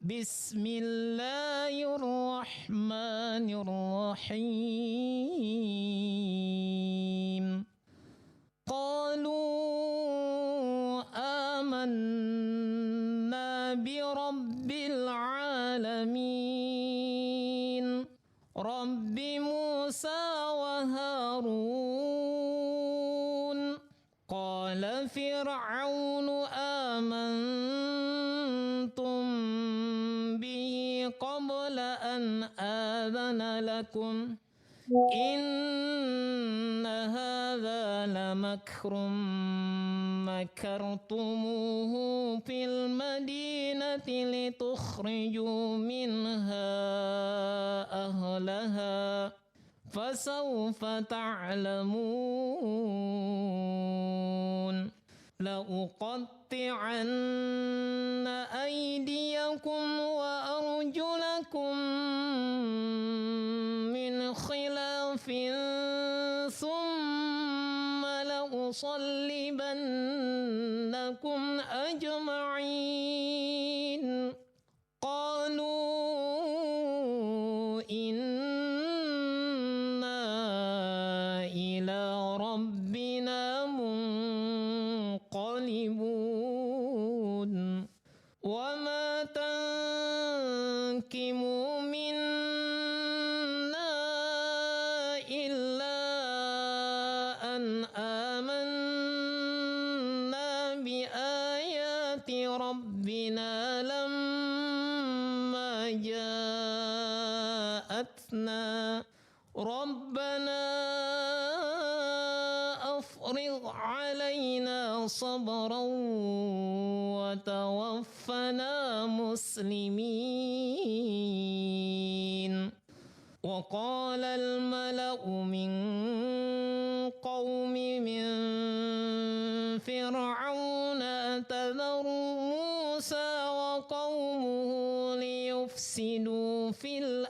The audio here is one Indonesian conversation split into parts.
Bismillahirrahmanirrahim. Qalu amanna bi rabbil alamin. Rabbi Musa wa Harun. Qala Fir'aunu amantum bihi qabla an adana lakum. Inna hadha lamakrum makartumuhu fil madinati litukhriju minha ahlaha fasawfa ta'lamun. La'uqatti'anna aydiyakum wa arjulakum min khilafin thumma la'usallibannakum ajma'in. Qalu inna ila rabbina munqalibun. Wa ma tankimu minna illa an amanna bi ayati rabbina lamma ja'atna. Rabbana afrigh alaina sabran wa tawaffana muslimin. Wa qala al-mala'u min qaumi min fir'auna atadharu Musa wa qaumuhu liyufsidu fil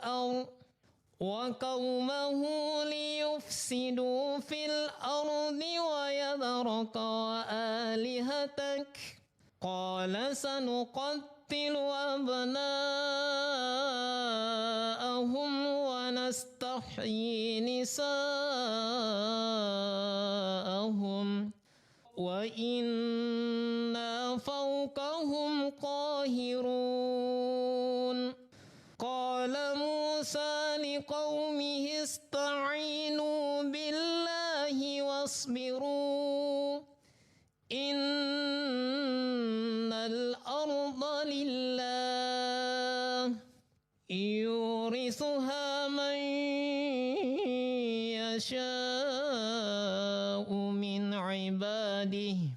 ardh wa yadharaka wa alihatak. Qala sanuqattilu abna'ahum wa nastahyi nisa'ahum wa inna fawqahum qahirun. Qala Musa liqaumihi ista'inu billahi wasbiru. Innal arda lillah yurithuha man yasha'u min ibadihi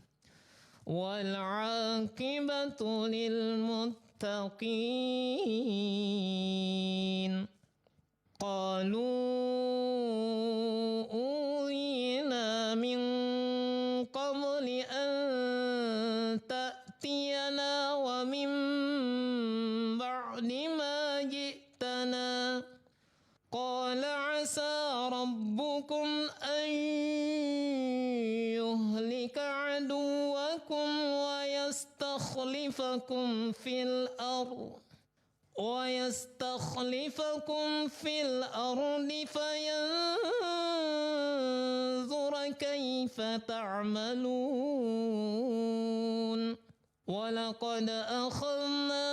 wal 'aqibatu lil muttaqin. Qalu u'ina min qabli an ta'tiyana wa min ba'di ma ji'tana. Qala 'asa rabbukum an yuhlika 'aduwakum wa yastakhlifakum fil ardh fayanzur kayfa ta'malun. Walaqad akhadna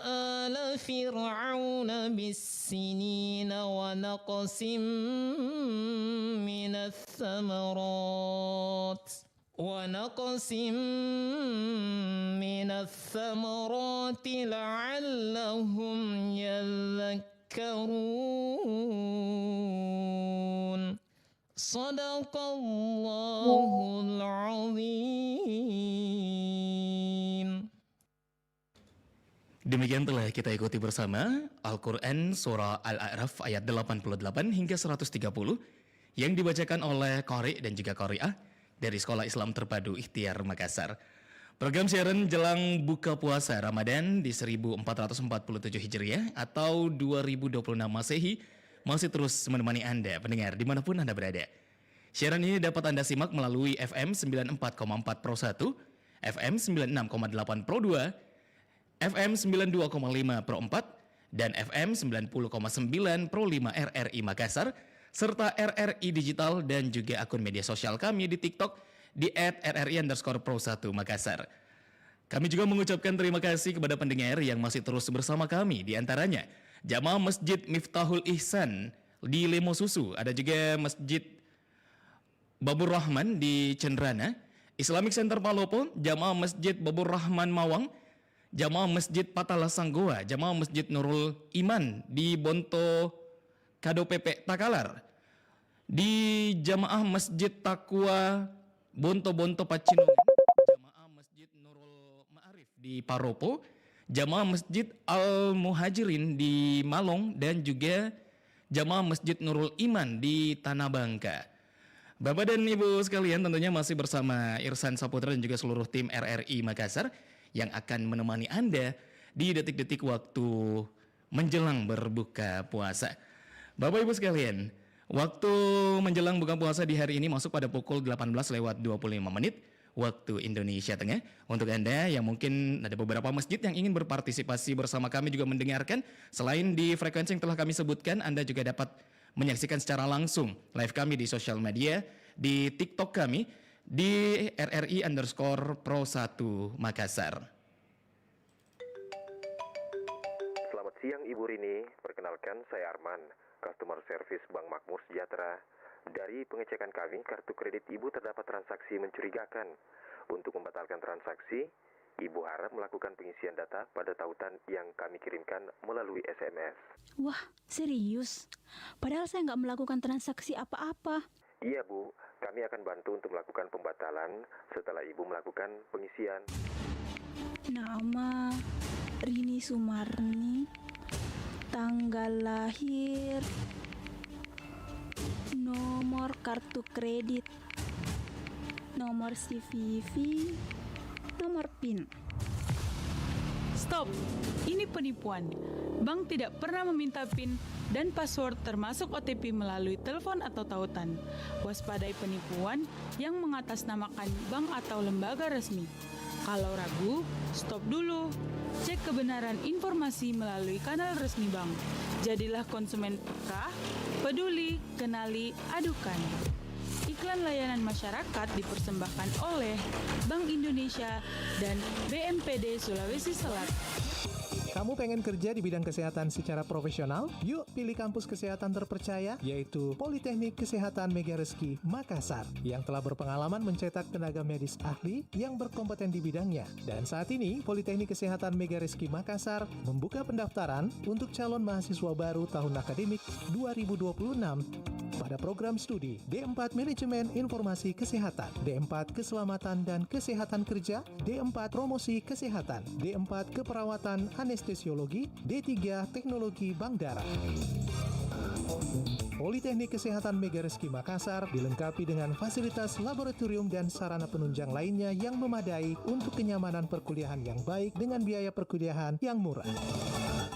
ala fir'auna bis-sinina wa naqsim minas thamarat la'allahum yadhakkarun. Sadaqallahul azim. Demikian telah kita ikuti bersama Al-Quran Surah Al-A'raf ayat 88 hingga 130 yang dibacakan oleh Qari dan juga Qari'ah dari Sekolah Islam Terpadu Ikhtiar Makassar. Program siaran jelang buka puasa Ramadan di 1447 Hijriah atau 2026 Masehi masih terus menemani Anda pendengar dimanapun Anda berada. Siaran ini dapat Anda simak melalui FM 94,4 Pro 1, FM 96,8 Pro 2, FM 92,5 Pro 4, dan FM 90,9 Pro 5 RRI Makassar, serta RRI Digital dan juga akun media sosial kami di TikTok di @RRI_Pro1 Makassar. Kami juga mengucapkan terima kasih kepada pendengar yang masih terus bersama kami, di antaranya Jamaah Masjid Miftahul Ihsan di Lemo Susu, ada juga Masjid Babur Rahman di Cendrana, Islamic Center Palopo, Jamaah Masjid Babur Rahman Mawang, Jamaah Masjid Patala Sanggoa, Jamaah Masjid Nurul Iman di Bonto Kado Pepe Takalar, di Jamaah Masjid Takwa Bonto Pacinongan, Jamaah Masjid Nurul Ma'arif di Paropo, Jamaah Masjid Al Muhajirin di Malong, dan juga Jamaah Masjid Nurul Iman di Tanah Bangka. Bapak dan Ibu sekalian, tentunya masih bersama Irsan Saputra dan juga seluruh tim RRI Makassar yang akan menemani Anda di detik-detik waktu menjelang berbuka puasa. Bapak Ibu sekalian, waktu menjelang buka puasa di hari ini masuk pada pukul 18:25 waktu Indonesia Tengah. Untuk Anda yang mungkin ada beberapa masjid yang ingin berpartisipasi bersama kami juga mendengarkan, selain di frekuensi yang telah kami sebutkan, Anda juga dapat menyaksikan secara langsung live kami di sosial media, di TikTok kami, di RRI_Pro1 Makassar. Selamat siang Ibu Rini, perkenalkan saya Arman, Customer Service Bank Makmur Sejahtera. Dari pengecekan kami, kartu kredit Ibu terdapat transaksi mencurigakan. Untuk membatalkan transaksi, Ibu harap melakukan pengisian data pada tautan yang kami kirimkan melalui SMS. Wah, serius? Padahal saya nggak melakukan transaksi apa-apa. Iya Bu, kami akan bantu untuk melakukan pembatalan setelah Ibu melakukan pengisian. Nama Rini Sumarni, tanggal lahir, nomor kartu kredit, nomor CVV, nomor PIN. Stop, ini penipuan. Bank tidak pernah meminta PIN dan password termasuk OTP melalui telepon atau tautan. Waspadai penipuan yang mengatasnamakan bank atau lembaga resmi. Kalau ragu, stop dulu. Cek kebenaran informasi melalui kanal resmi bank. Jadilah konsumen peka, peduli, kenali, adukan. Iklan layanan masyarakat dipersembahkan oleh Bank Indonesia dan BMPD Sulawesi Selatan. Kamu pengen kerja di bidang kesehatan secara profesional? Yuk pilih kampus kesehatan terpercaya, yaitu Politeknik Kesehatan Mega Reski Makassar, yang telah berpengalaman mencetak tenaga medis ahli yang berkompeten di bidangnya. Dan saat ini, Politeknik Kesehatan Mega Reski Makassar membuka pendaftaran untuk calon mahasiswa baru tahun akademik 2026 pada program studi D4 Manajemen Informasi Kesehatan, D4 Keselamatan dan Kesehatan Kerja, D4 Promosi Kesehatan, D4 Keperawatan Anestesiologi, D3 Teknologi Bank Darah. Politeknik Kesehatan Mega Reski Makassar dilengkapi dengan fasilitas laboratorium dan sarana penunjang lainnya yang memadai untuk kenyamanan perkuliahan yang baik dengan biaya perkuliahan yang murah.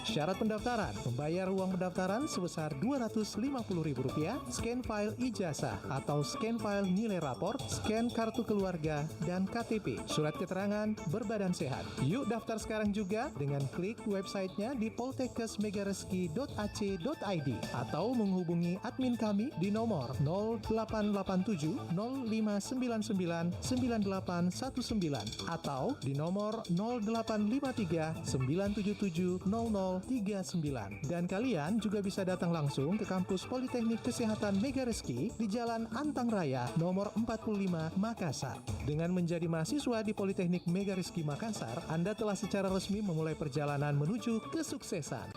Syarat pendaftaran: membayar uang pendaftaran sebesar Rp250.000, scan file ijazah atau scan file nilai rapor, scan kartu keluarga, dan KTP, surat keterangan berbadan sehat. Yuk daftar sekarang juga dengan klik websitenya di poltekkesmegareski.ac.id atau menghubungi admin kami di nomor 0887 0599 9819 atau di nomor 0853 977 0039. Dan kalian juga bisa datang langsung ke kampus Politeknik Kesehatan Mega Reski di Jalan Antang Raya nomor 45 Makassar. Dengan menjadi mahasiswa di Politeknik Mega Reski Makassar, Anda telah secara resmi memulai perjalanan menuju kesuksesan.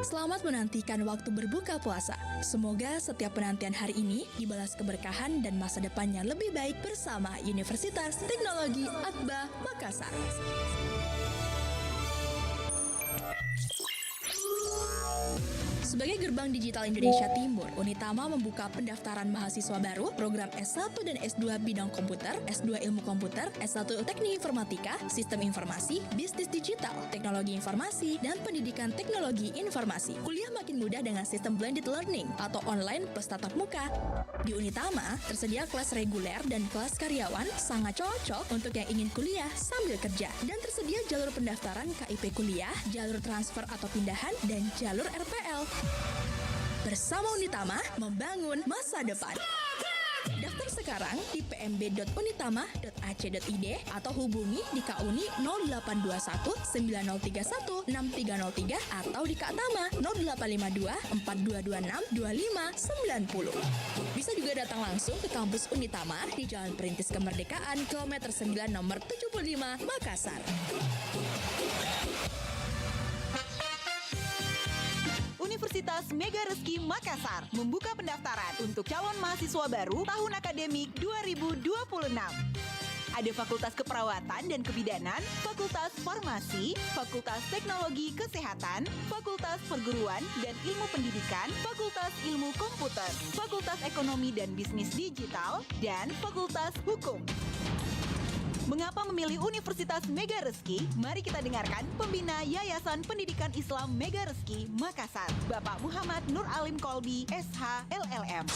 Selamat menantikan waktu berbuka puasa. Semoga setiap penantian hari ini dibalas keberkahan dan masa depannya lebih baik bersama Universitas Teknologi Atbah Makassar. Sebagai gerbang digital Indonesia Timur, Unitama membuka pendaftaran mahasiswa baru program S1 dan S2 bidang komputer, S2 ilmu komputer, S1 teknik informatika, sistem informasi, bisnis digital, teknologi informasi, dan pendidikan teknologi informasi. Kuliah makin mudah dengan sistem blended learning atau online plus tatap muka. Di Unitama, tersedia kelas reguler dan kelas karyawan sangat cocok untuk yang ingin kuliah sambil kerja. Dan tersedia jalur pendaftaran KIP kuliah, jalur transfer atau pindahan, dan jalur RPL. Bersama Unitama, membangun masa depan. Daftar sekarang di pmb.unitama.ac.id atau hubungi di Kauni 0821 9031 6303 atau di Kak Tama 0852 4226 2590. Bisa juga datang langsung ke kampus Unitama di Jalan Perintis Kemerdekaan kilometer 9 nomor 75 Makassar. Universitas Mega Reski Makassar membuka pendaftaran untuk calon mahasiswa baru tahun akademik 2026. Ada Fakultas Keperawatan dan Kebidanan, Fakultas Farmasi, Fakultas Teknologi Kesehatan, Fakultas Perguruan dan Ilmu Pendidikan, Fakultas Ilmu Komputer, Fakultas Ekonomi dan Bisnis Digital, dan Fakultas Hukum. Mengapa memilih Universitas Mega Reski? Mari kita dengarkan pembina Yayasan Pendidikan Islam Mega Reski Makassar, Bapak Muhammad Nur Alim Kolbi, SH, LLM.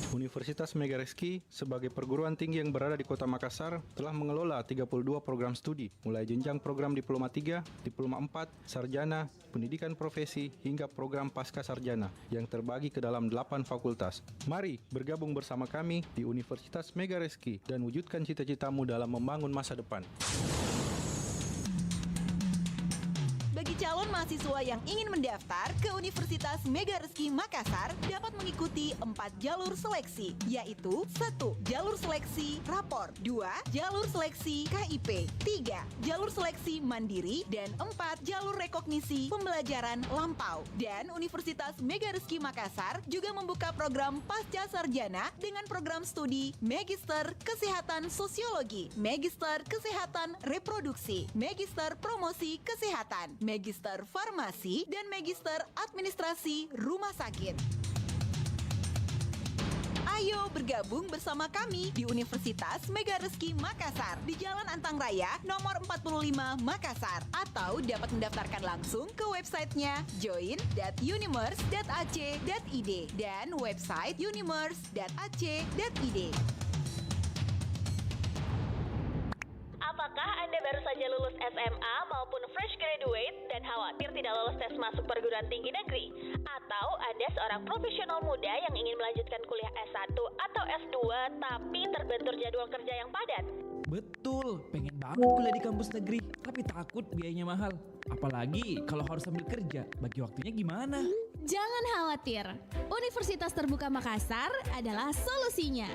Universitas Mega Reski sebagai perguruan tinggi yang berada di Kota Makassar telah mengelola 32 program studi, mulai jenjang program Diploma 3, Diploma 4, Sarjana, Pendidikan Profesi, hingga program Pasca Sarjana yang terbagi ke dalam 8 fakultas. Mari bergabung bersama kami di Universitas Mega Reski dan wujudkan cita-citamu dalam membangun masa depan. Bagi calon mahasiswa yang ingin mendaftar ke Universitas Mega Reski Makassar dapat mengikuti 4 jalur seleksi, yaitu 1. Jalur seleksi rapor, 2. Jalur seleksi KIP, 3. Jalur seleksi mandiri, dan 4. Jalur rekognisi pembelajaran lampau. Dan Universitas Mega Reski Makassar juga membuka program Pasca Sarjana dengan program studi Magister Kesehatan Sosiologi, Magister Kesehatan Reproduksi, Magister Promosi Kesehatan, Magister Farmasi, dan Magister Administrasi Rumah Sakit. Ayo bergabung bersama kami di Universitas Mega Reski Makassar di Jalan Antang Raya nomor 45 Makassar, atau dapat mendaftarkan langsung ke websitenya join.unimers.ac.id dan website unimers.ac.id. Apakah Anda baru saja lulus SMA maupun fresh graduate dan khawatir tidak lolos tes masuk perguruan tinggi negeri? Atau Anda seorang profesional muda yang ingin melanjutkan kuliah S1 atau S2 tapi terbentur jadwal kerja yang padat? Betul, pengen banget kuliah di kampus negeri, tapi takut biayanya mahal. Apalagi kalau harus sambil kerja, bagi waktunya gimana? Jangan khawatir, Universitas Terbuka Makassar adalah solusinya.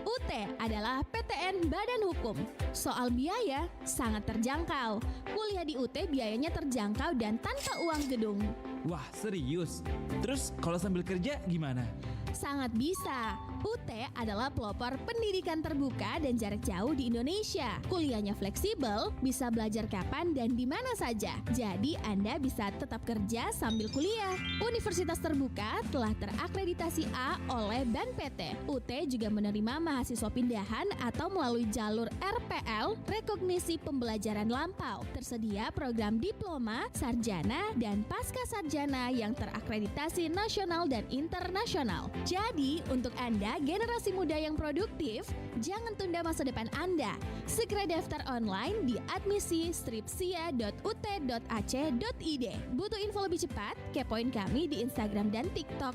UT adalah PTN Badan Hukum. Soal biaya sangat terjangkau. Kuliah di UT biayanya terjangkau dan tanpa uang gedung. Wah, serius? Terus kalau sambil kerja gimana? Sangat bisa. UT adalah pelopor pendidikan terbuka dan jarak jauh di Indonesia. Kuliahnya fleksibel, bisa belajar kapan dan di mana saja. Jadi Anda bisa tetap kerja sambil kuliah. Universitas Terbuka telah terakreditasi A oleh BAN PT. UT juga menerima mahasiswa pindahan atau melalui jalur RPL, rekognisi pembelajaran lampau. Tersedia program diploma, sarjana, dan pasca sarjana yang terakreditasi nasional dan internasional. Jadi, untuk Anda generasi muda yang produktif, jangan tunda masa depan Anda. Segera daftar online di admisi-sia.ut.ac.id. Butuh info lebih cepat? Kepoin kami di Instagram dan TikTok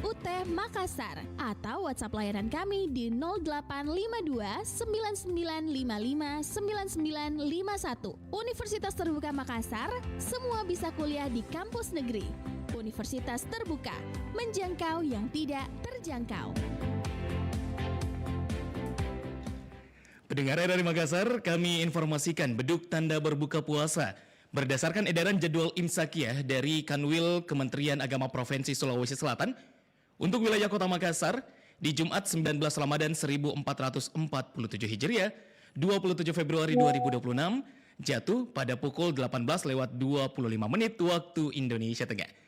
@utmakassar atau WhatsApp layanan kami di 0852 9955 9951. Universitas Terbuka Makassar, semua bisa kuliah di kampus negeri. Universitas Terbuka, menjangkau yang tidak terjangkau. Pendengar dari Makassar, kami informasikan beduk tanda berbuka puasa berdasarkan edaran jadwal Imsakiyah dari Kanwil Kementerian Agama Provinsi Sulawesi Selatan untuk wilayah Kota Makassar di Jumat 19 Ramadan 1447 Hijriah 27 Februari 2026 jatuh pada pukul 18:25 waktu Indonesia Tengah.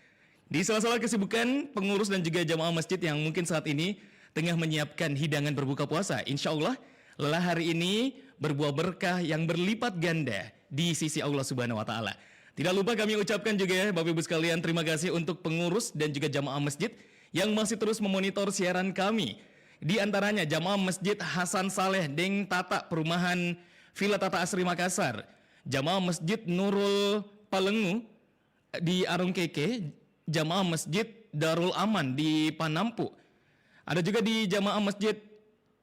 Di sela-sela kesibukan pengurus dan juga jamaah masjid yang mungkin saat ini tengah menyiapkan hidangan berbuka puasa, insya Allah lelah hari ini berbuah berkah yang berlipat ganda di sisi Allah Subhanahu wa Ta'ala. Tidak lupa kami ucapkan juga ya, Bapak Ibu sekalian, terima kasih untuk pengurus dan juga jamaah masjid yang masih terus memonitor siaran kami. Di antaranya jamaah Masjid Hasan Saleh Deng Tata Perumahan Villa Tata Asri Makassar, jamaah Masjid Nurul Palengu di Arung Keke, jamaah Masjid Darul Aman di Panampu. Ada juga di jamaah Masjid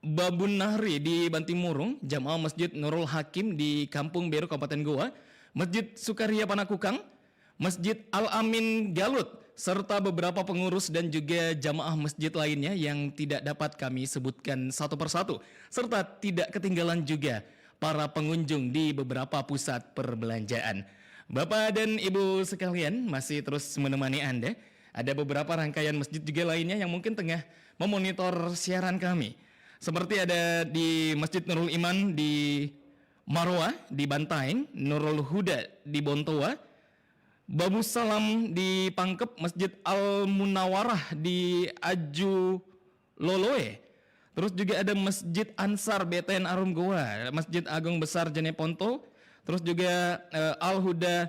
Babun Nahri di Bantimurung, jamaah Masjid Nurul Hakim di Kampung Beru Kabupaten Goa, Masjid Sukaria Panakukang, Masjid Al-Amin Galut, serta beberapa pengurus dan juga jamaah masjid lainnya yang tidak dapat kami sebutkan satu persatu, serta tidak ketinggalan juga para pengunjung di beberapa pusat perbelanjaan. Bapak dan Ibu sekalian masih terus menemani Anda. Ada beberapa rangkaian masjid juga lainnya yang mungkin tengah memonitor siaran kami. Seperti ada di Masjid Nurul Iman di Marwa di Bantaeng, Nurul Huda di Bontoa, Babu Salam di Pangkep, Masjid Al Munawarah di Aju Loloe. Terus juga ada Masjid Ansar BTN Arum Goa, Masjid Agung Besar Jeneponto, terus juga Al Huda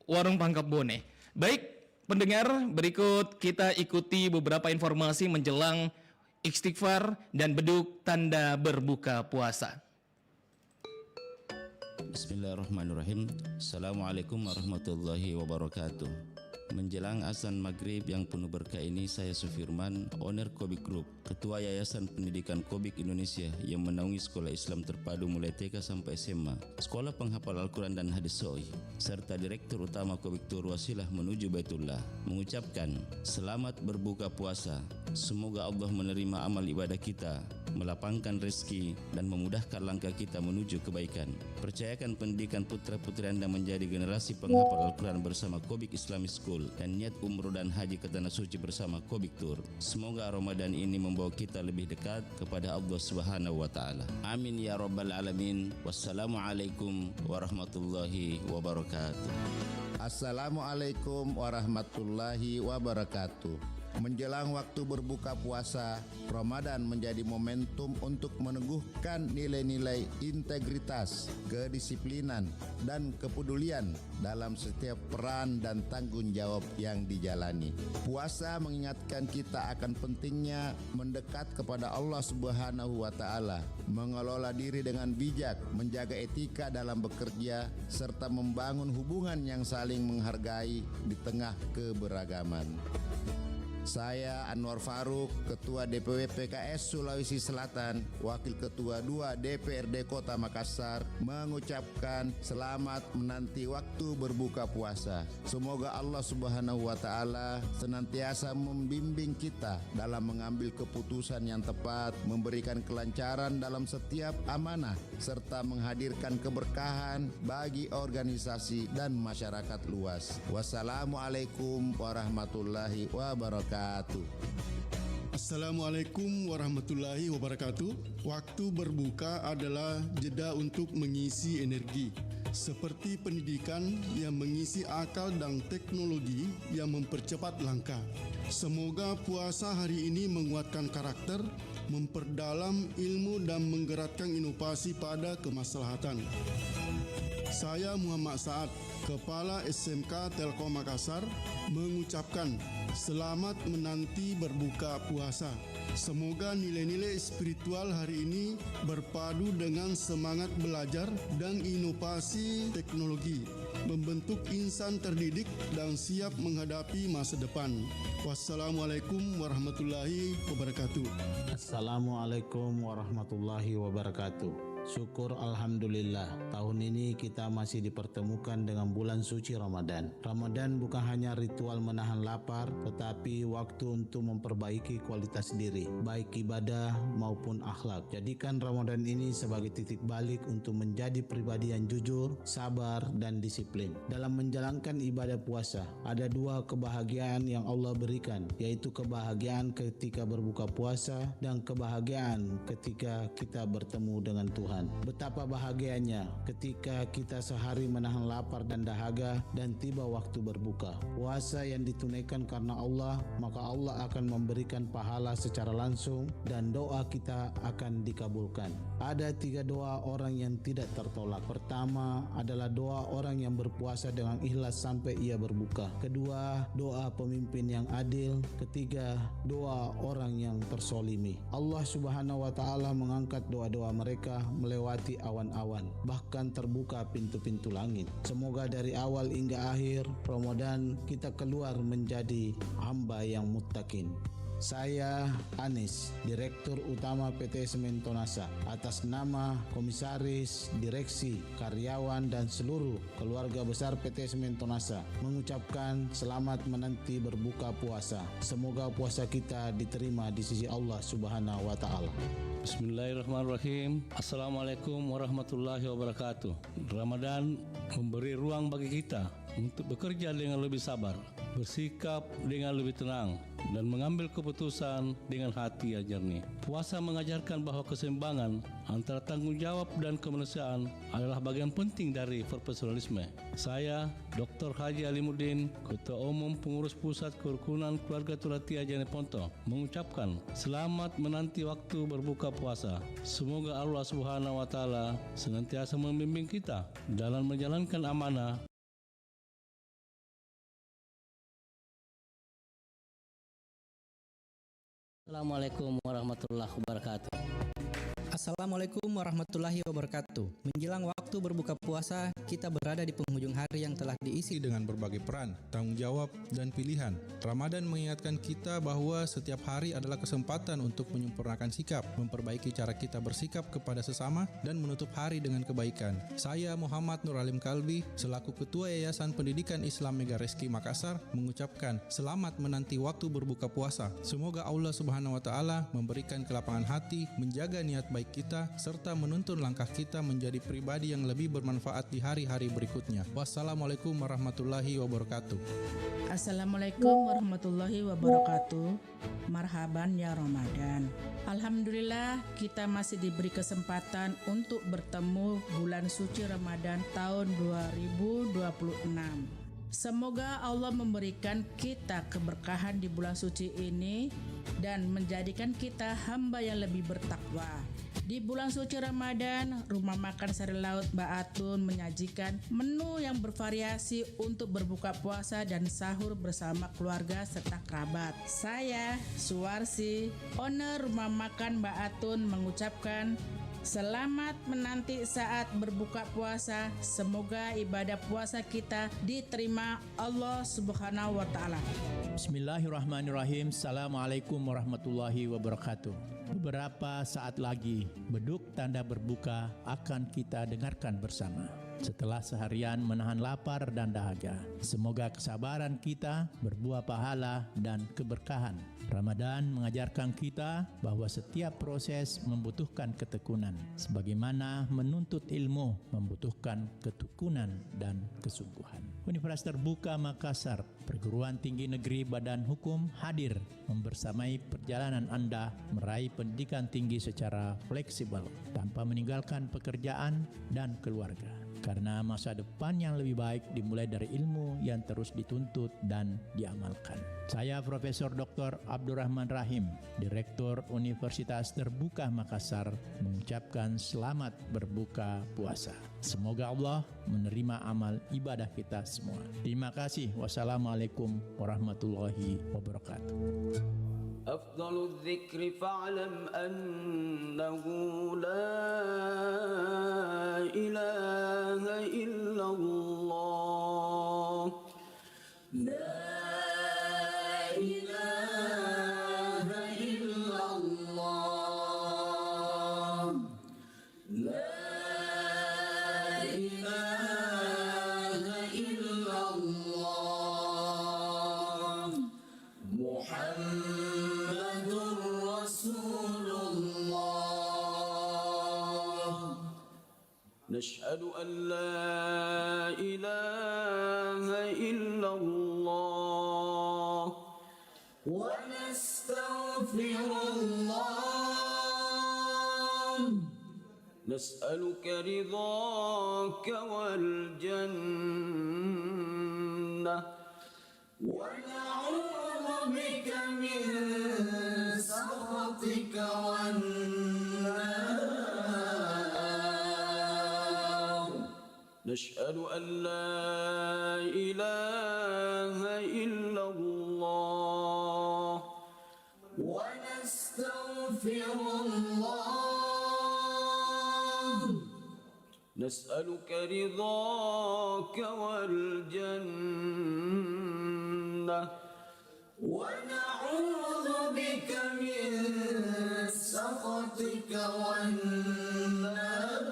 Warung Pangkep Bone. Baik pendengar, berikut kita ikuti beberapa informasi menjelang istighfar dan beduk tanda berbuka puasa. Bismillahirrahmanirrahim. Assalamualaikum warahmatullahi wabarakatuh. Menjelang azan maghrib yang penuh berkah ini, saya Sufirman, owner Kobik Group, Ketua Yayasan Pendidikan Kobik Indonesia yang menaungi sekolah Islam terpadu mulai TK sampai SMA, sekolah penghafal Al-Quran dan hadis sahih, serta Direktur Utama Kobik Tur Wasilah menuju Baitullah, mengucapkan selamat berbuka puasa. Semoga Allah menerima amal ibadah kita, melapangkan rezeki dan memudahkan langkah kita menuju kebaikan. Percayakan pendidikan putra-putri Anda menjadi generasi penghafal Al-Quran bersama Kobik Islamic School dan niat umroh dan haji ke Tanah Suci bersama Kobik Tur. Semoga Ramadan ini membawa kita lebih dekat kepada Allah Subhanahu wa Ta'ala. Amin ya rabbal alamin. Wassalamualaikum warahmatullahi wabarakatuh. Assalamualaikum warahmatullahi wabarakatuh. Menjelang waktu berbuka puasa, Ramadan menjadi momentum untuk meneguhkan nilai-nilai integritas, kedisiplinan, dan kepedulian dalam setiap peran dan tanggung jawab yang dijalani. Puasa mengingatkan kita akan pentingnya mendekat kepada Allah Subhanahu wa Ta'ala, mengelola diri dengan bijak, menjaga etika dalam bekerja, serta membangun hubungan yang saling menghargai di tengah keberagaman. Saya Anwar Faruk, Ketua DPW PKS Sulawesi Selatan, Wakil Ketua 2 DPRD Kota Makassar, mengucapkan selamat menanti waktu berbuka puasa. Semoga Allah Subhanahu wa Ta'ala senantiasa membimbing kita dalam mengambil keputusan yang tepat, memberikan kelancaran dalam setiap amanah, serta menghadirkan keberkahan bagi organisasi dan masyarakat luas. Wassalamualaikum warahmatullahi wabarakatuh. Assalamualaikum warahmatullahi wabarakatuh. Waktu berbuka adalah jeda untuk mengisi energi, seperti pendidikan yang mengisi akal dan teknologi yang mempercepat langkah. Semoga puasa hari ini menguatkan karakter, memperdalam ilmu dan menggerakkan inovasi pada kemaslahatan. Saya Muhammad Saad, Kepala SMK Telkom Makassar, mengucapkan selamat menanti berbuka puasa. Semoga nilai-nilai spiritual hari ini berpadu dengan semangat belajar dan inovasi teknologi, membentuk insan terdidik dan siap menghadapi masa depan. Wassalamualaikum warahmatullahi wabarakatuh. Assalamualaikum warahmatullahi wabarakatuh. Syukur Alhamdulillah, tahun ini kita masih dipertemukan dengan bulan suci Ramadan. Ramadan bukan hanya ritual menahan lapar, tetapi waktu untuk memperbaiki kualitas diri, baik ibadah maupun akhlak. Jadikan Ramadan ini sebagai titik balik untuk menjadi pribadi yang jujur, sabar, dan disiplin. Dalam menjalankan ibadah puasa, ada dua kebahagiaan yang Allah berikan, yaitu kebahagiaan ketika berbuka puasa dan kebahagiaan ketika kita bertemu dengan Tuhan. Tuhan. Betapa bahagianya ketika kita sehari menahan lapar dan dahaga dan tiba waktu berbuka. Puasa yang ditunaikan karena Allah, maka Allah akan memberikan pahala secara langsung dan doa kita akan dikabulkan. Ada 3 doa orang yang tidak tertolak. Pertama adalah doa orang yang berpuasa dengan ikhlas sampai ia berbuka. Kedua, doa pemimpin yang adil. Ketiga, doa orang yang tersolimi. Allah Subhanahu wa Ta'ala mengangkat doa-doa mereka melewati awan-awan, bahkan terbuka pintu-pintu langit. Semoga dari awal hingga akhir Ramadan kita keluar menjadi hamba yang muttaqin. Saya Anis, Direktur Utama PT Semen Tonasa, atas nama Komisaris, Direksi, Karyawan dan seluruh keluarga besar PT Semen Tonasa mengucapkan selamat menanti berbuka puasa. Semoga puasa kita diterima di sisi Allah Subhanahu wa Ta'ala. Bismillahirrahmanirrahim. Assalamualaikum warahmatullahi wabarakatuh. Ramadan memberi ruang bagi kita untuk bekerja dengan lebih sabar, bersikap dengan lebih tenang, dan mengambil keputusan dengan hati yang jernih. Puasa mengajarkan bahwa keseimbangan antara tanggung jawab dan kemanusiaan adalah bagian penting dari profesionalisme. Saya, Dr. Haji Alimuddin, Ketua Umum Pengurus Pusat Kerukunan Keluarga Tulatia Jeneponto, mengucapkan selamat menanti waktu berbuka puasa. Semoga Allah Subhanahu wa Ta'ala senantiasa membimbing kita dalam menjalankan amanah. Assalamualaikum warahmatullahi wabarakatuh. Assalamualaikum warahmatullahi wabarakatuh. Menjelang waktu berbuka puasa, kita berada di penghujung hari yang telah diisi dengan berbagai peran, tanggung jawab, dan pilihan. Ramadan mengingatkan kita bahwa setiap hari adalah kesempatan untuk menyempurnakan sikap, memperbaiki cara kita bersikap kepada sesama, dan menutup hari dengan kebaikan. Saya Muhammad Nur Alim Kalbi, selaku Ketua Yayasan Pendidikan Islam Megareski Makassar, mengucapkan selamat menanti waktu berbuka puasa. Semoga Allah Subhanahu wa Ta'ala memberikan kelapangan hati, menjaga niat baik kita, serta menuntun langkah kita menjadi pribadi yang lebih bermanfaat di hari-hari berikutnya. Wassalamualaikum warahmatullahi wabarakatuh. Assalamualaikum warahmatullahi wabarakatuh. Marhaban ya Ramadan. Alhamdulillah kita masih diberi kesempatan untuk bertemu bulan suci Ramadan tahun 2026. Semoga Allah memberikan kita keberkahan di bulan suci ini dan menjadikan kita hamba yang lebih bertakwa. Di bulan suci Ramadan, Rumah Makan Sari Laut Mbak Atun menyajikan menu yang bervariasi untuk berbuka puasa dan sahur bersama keluarga serta kerabat. Saya, Suwarsi, owner Rumah Makan Mbak Atun mengucapkan selamat menanti saat berbuka puasa. Semoga ibadah puasa kita diterima Allah Subhanahu wa Ta'ala. Bismillahirrahmanirrahim. Assalamualaikum warahmatullahi wabarakatuh. Beberapa saat lagi beduk tanda berbuka akan kita dengarkan bersama. Setelah seharian menahan lapar dan dahaga, semoga kesabaran kita berbuah pahala dan keberkahan. Ramadan mengajarkan kita bahwa setiap proses membutuhkan ketekunan, sebagaimana menuntut ilmu membutuhkan ketekunan dan kesungguhan. Universitas Terbuka Makassar, Perguruan Tinggi Negeri Badan Hukum hadir membersamai perjalanan Anda meraih pendidikan tinggi secara fleksibel tanpa meninggalkan pekerjaan dan keluarga. Karena masa depan yang lebih baik dimulai dari ilmu yang terus dituntut dan diamalkan. Saya Profesor Dr. Abdurrahman Rahim, Direktur Universitas Terbuka Makassar, mengucapkan selamat berbuka puasa. Semoga Allah menerima amal ibadah kita semua. Terima kasih. Wassalamualaikum warahmatullahi wabarakatuh. أفضل الذكر فاعلم أنه لا إله إلا الله لا إله إلا الله لا إله إلا الله محمد رسول الله نشهد أن لا إله إلا الله ونستغفر الله نسألك رضاك والجنة ونعوذ بك من سخطك والنار نشهد أن لا إله إلا الله ونستغفر الله نسألك رضاك والجنة ونعوذ بك من سخطك والنار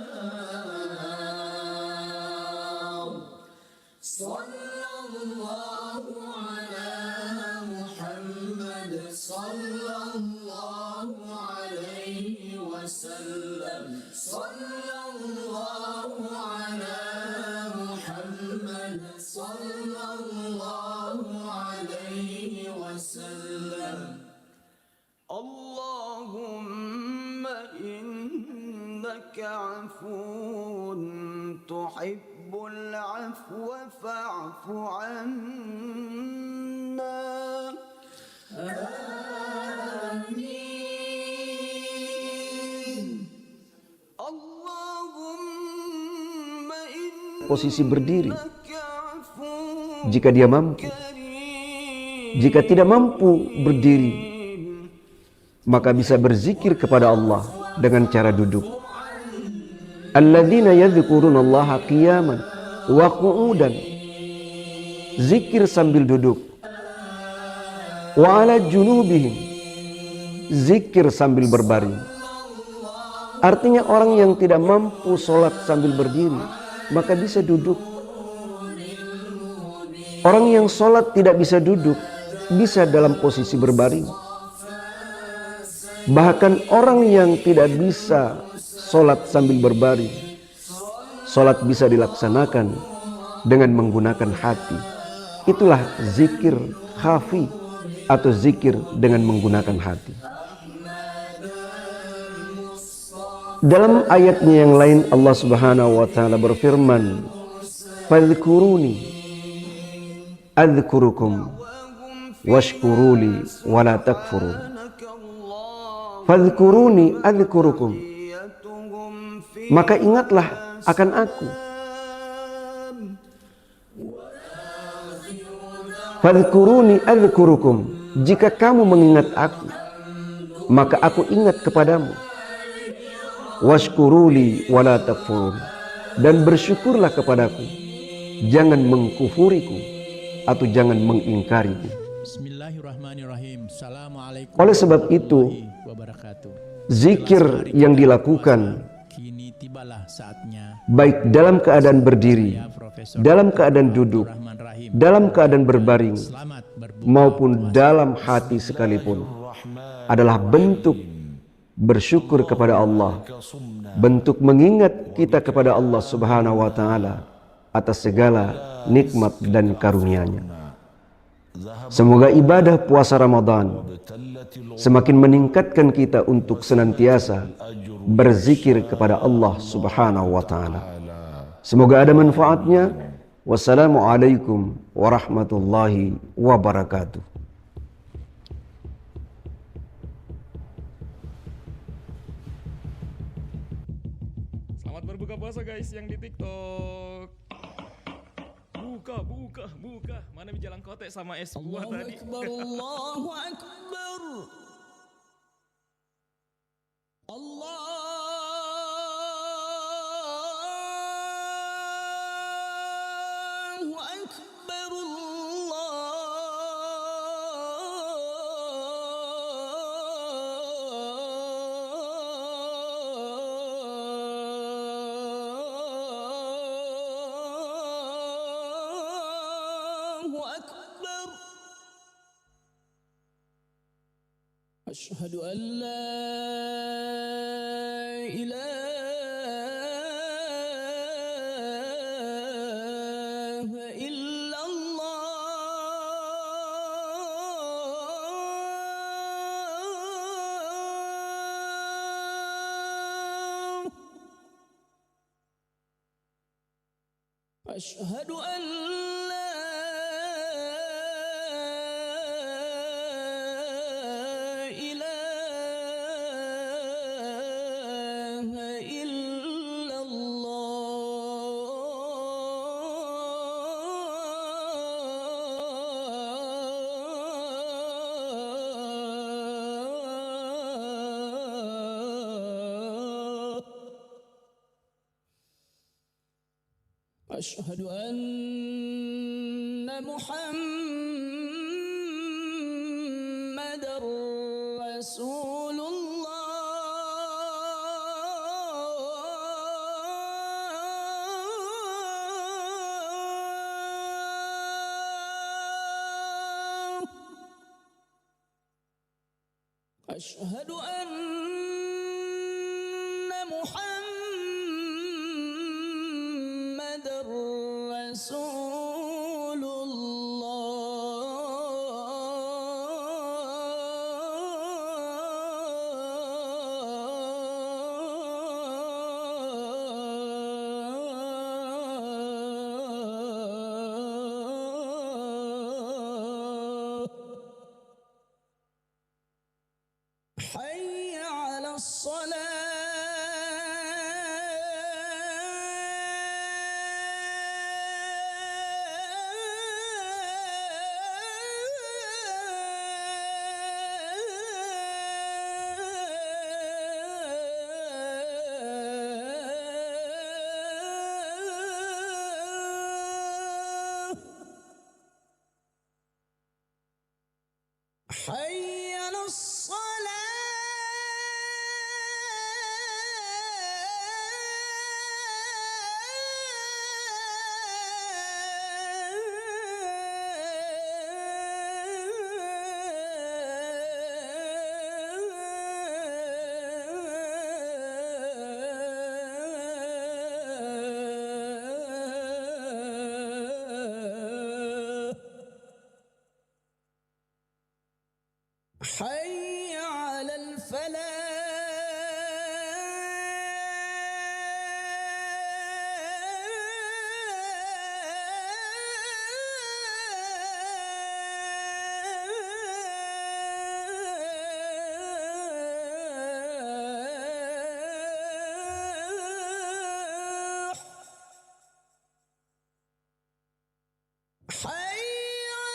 صلى الله على محمد صلى الله عليه وسلم صلى الله على محمد صلى الله عليه وسلم اللهم إنك عفو تحب العفو فاعف عنا آمين اللهم posisi berdiri jika dia mampu. Jika tidak mampu berdiri, maka bisa berzikir kepada Allah dengan cara duduk. Alladzina yadhkurunallaha qiyaman wa qu'udan. Zikir sambil duduk. Wa 'ala junubihim. Zikir sambil berbaring. Artinya orang yang tidak mampu sholat sambil berdiri, maka bisa duduk. Orang yang sholat tidak bisa duduk, bisa dalam posisi berbaring. Bahkan orang yang tidak bisa sholat sambil berbaring, sholat bisa dilaksanakan dengan menggunakan hati. Itulah zikir khafi atau zikir dengan menggunakan hati. Dalam ayatnya yang lain Allah Subhanahu wa taala berfirman, "Fadhkuruni adzkurukum washkuruli wala takfurun." Fadhkuruni adzkurukum. Maka ingatlah akan aku. Fadhkuruni adzkurukum. Jika kamu mengingat aku, maka aku ingat kepadamu. Washkuruli wala takfurun. Dan bersyukurlah kepadaku. Jangan mengkufuriku atau jangan mengingkariku. Bismillahirrahmanirrahim. Assalamualaikum. Oleh sebab itu, zikir yang dilakukan baik dalam keadaan berdiri, dalam keadaan duduk, dalam keadaan berbaring, maupun dalam hati sekalipun, adalah bentuk bersyukur kepada Allah, bentuk mengingat kita kepada Allah Subhanahu wa taala atas segala nikmat dan karunia-Nya. Semoga ibadah puasa Ramadan semakin meningkatkan kita untuk senantiasa berzikir kepada Allah Subhanahu wa taala. Semoga ada manfaatnya. Wassalamualaikum warahmatullahi wabarakatuh. Selamat berbuka puasa guys yang di TikTok. Buka. Mana jalan kotek sama es buah tadi? Allahu Akbar. Allahu Akbar. أشهد أن لا إله إلا الله أشهد أن لا إله إلا الله أشهد أن محمدا رسول الله أشهد أن محمدا رسول الله حي على الصلاة حي على الصلاة حي على الفلاح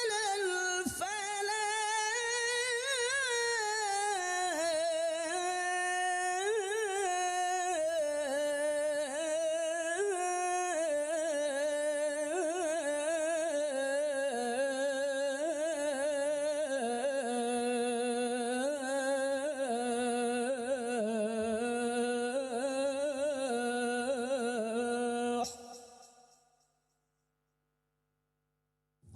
حي على الفلاح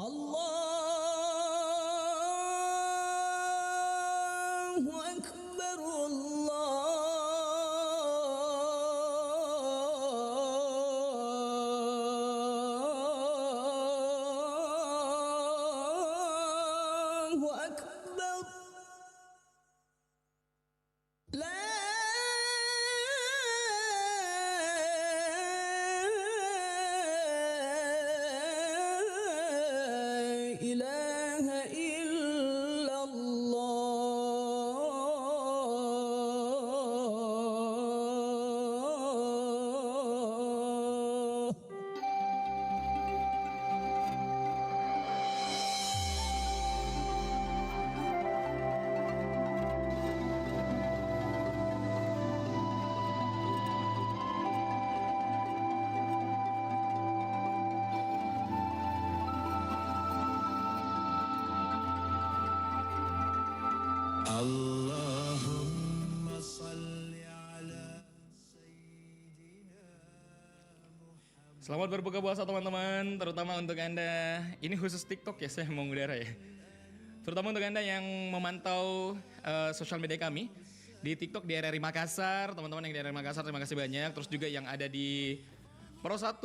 الله أكبر الله أكبر لا إله إلا الله Allahumma salli ala Selamat berbuka puasa teman-teman, terutama untuk Anda. Ini khusus TikTok ya, saya mau ngudara ya. Terutama untuk Anda yang memantau sosial media kami di TikTok di RRI Makassar. Teman-teman yang di RRI Makassar, terima kasih banyak. Terus juga yang ada di Pro 1